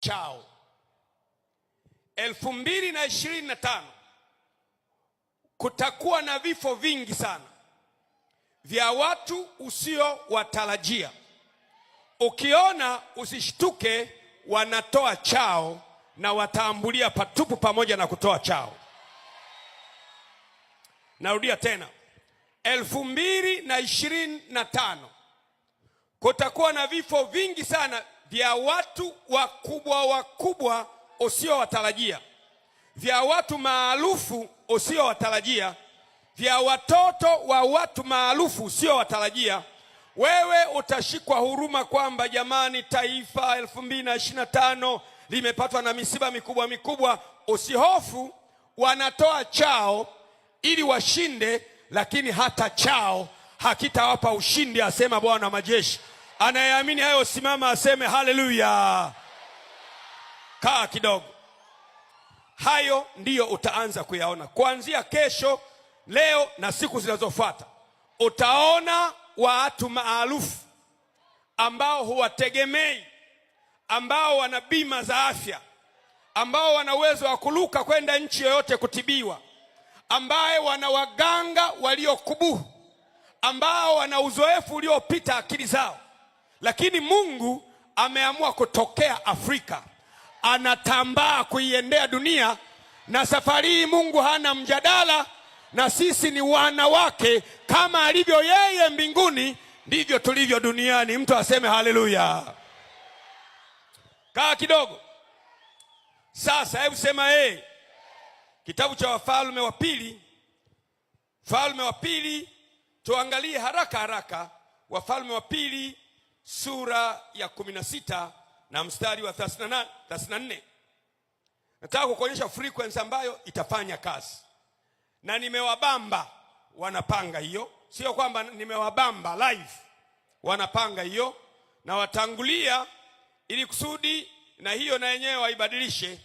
chao. 2025 kutakuwa na vifo vingi sana vya watu usiowatarajia. Ukiona usishtuke, wanatoa chao na wataambulia patupu pamoja na kutoa chao. Narudia tena, 2025 kutakuwa na vifo vingi sana vya watu wakubwa usiowatarajia, vya watu maarufu usiowatarajia, vya watoto wa watu maarufu usiowatarajia. Wewe utashikwa huruma kwamba jamani, taifa 2025 limepatwa na misiba mikubwa. Usihofu, wanatoa chao ili washinde, lakini hata chao hakitawapa ushindi, asema Bwana wa majeshi. Anayeamini hayo simama aseme haleluya. Kaa kidogo. Hayo ndiyo utaanza kuyaona kuanzia kesho, leo na siku zinazofuata. Utaona watu maarufu ambao huwategemei, ambao wana bima za afya, ambao wana uwezo wa kuruka kwenda nchi yoyote kutibiwa, ambaye wana waganga waliokubuhu, ambao wana uzoefu uliopita akili zao. Lakini Mungu ameamua kutokea Afrika, anatambaa kuiendea dunia, na safari hii Mungu hana mjadala, na sisi ni wana wake. Kama alivyo yeye mbinguni, ndivyo tulivyo duniani. Mtu aseme haleluya. Kaa kidogo. Sasa hebu sema kitabu cha Wafalme wa Pili. Wafalme wa Pili, tuangalie haraka. Wafalme wa Pili sura ya 16 na mstari wa 34. Nataka kukuonyesha frequency ambayo itafanya kazi. Na nimewabamba wanapanga hiyo, sio kwamba nimewabamba live, wanapanga hiyo na watangulia ili kusudi na hiyo na yenyewe waibadilishe.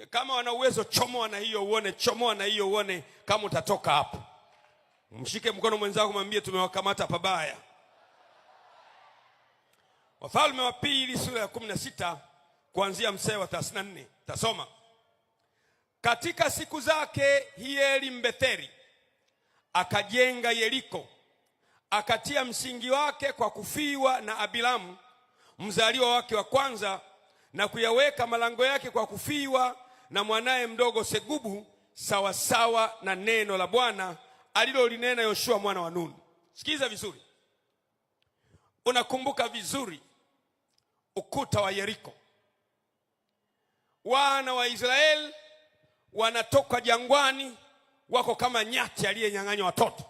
Kama wana uwezo, chomoa na hiyo uone, chomoa na hiyo uone kama utatoka hapo. Mshike mkono mwenzako, mwambie tumewakamata pabaya. Wafalme wa Pili sura ya 16 kuanzia mstari wa 34. Tasoma. Katika siku zake Hieli Mbetheri akajenga Yeriko, akatia msingi wake kwa kufiwa na Abilamu mzaliwa wake wa kwanza, na kuyaweka malango yake kwa kufiwa na mwanaye mdogo Segubu, sawasawa na neno la Bwana alilolinena Yoshua mwana wa Nuni. Sikiza vizuri. Unakumbuka vizuri ukuta wa Yeriko. Wana wa Israeli wanatoka jangwani, wako kama nyati aliyenyang'anywa watoto.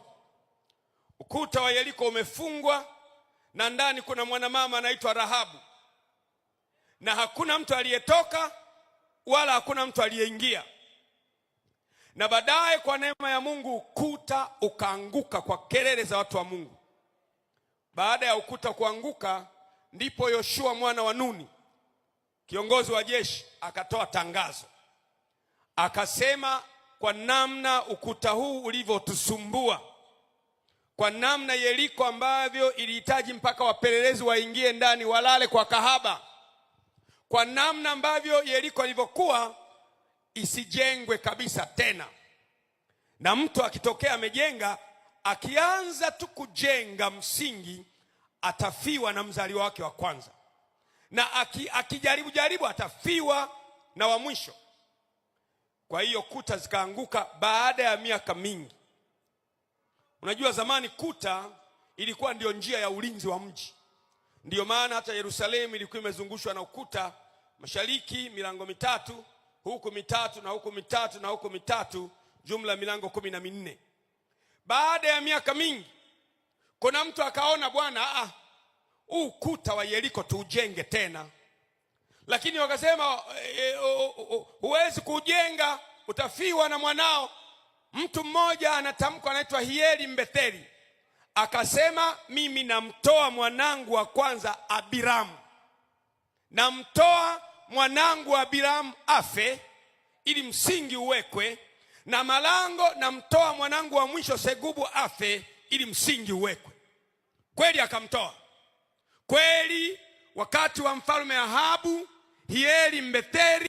Ukuta wa Yeriko umefungwa, na ndani kuna mwanamama anaitwa Rahabu, na hakuna mtu aliyetoka wala hakuna mtu aliyeingia. Na baadaye kwa neema ya Mungu ukuta ukaanguka kwa kelele za watu wa Mungu. Baada ya ukuta kuanguka, ndipo Yoshua mwana wa Nuni, kiongozi wa jeshi, akatoa tangazo. Akasema, kwa namna ukuta huu ulivyotusumbua, kwa namna Yeriko ambavyo ilihitaji mpaka wapelelezi waingie ndani walale kwa kahaba, kwa namna ambavyo Yeriko ilivyokuwa, isijengwe kabisa tena. Na mtu akitokea amejenga, akianza tu kujenga msingi, atafiwa na mzaliwa wake wa kwanza, na akijaribu atafiwa na wa mwisho. Kwa hiyo kuta zikaanguka baada ya miaka mingi. Unajua zamani kuta ilikuwa ndio njia ya ulinzi wa mji. Ndiyo maana hata Yerusalemu ilikuwa imezungushwa na ukuta, mashariki milango mitatu, huku mitatu na huku mitatu na huku mitatu, jumla milango 14. Baada ya miaka mingi, kuna mtu akaona, bwana, ukuta wa Yeriko tuujenge tena. Lakini wakasema, huwezi kujenga, utafiwa na mwanao. Mtu mmoja anatamka, anaitwa Hieli Mbetheri, akasema, mimi namtoa mwanangu wa kwanza Abiramu, namtoa mwanangu Abiramu afe ili msingi uwekwe, na malango namtoa mwanangu wa mwisho Segubu afe ili msingi uwekwe. Kweli akamtoa. Kweli wakati wa mfalme Ahabu Hieli Mbetheri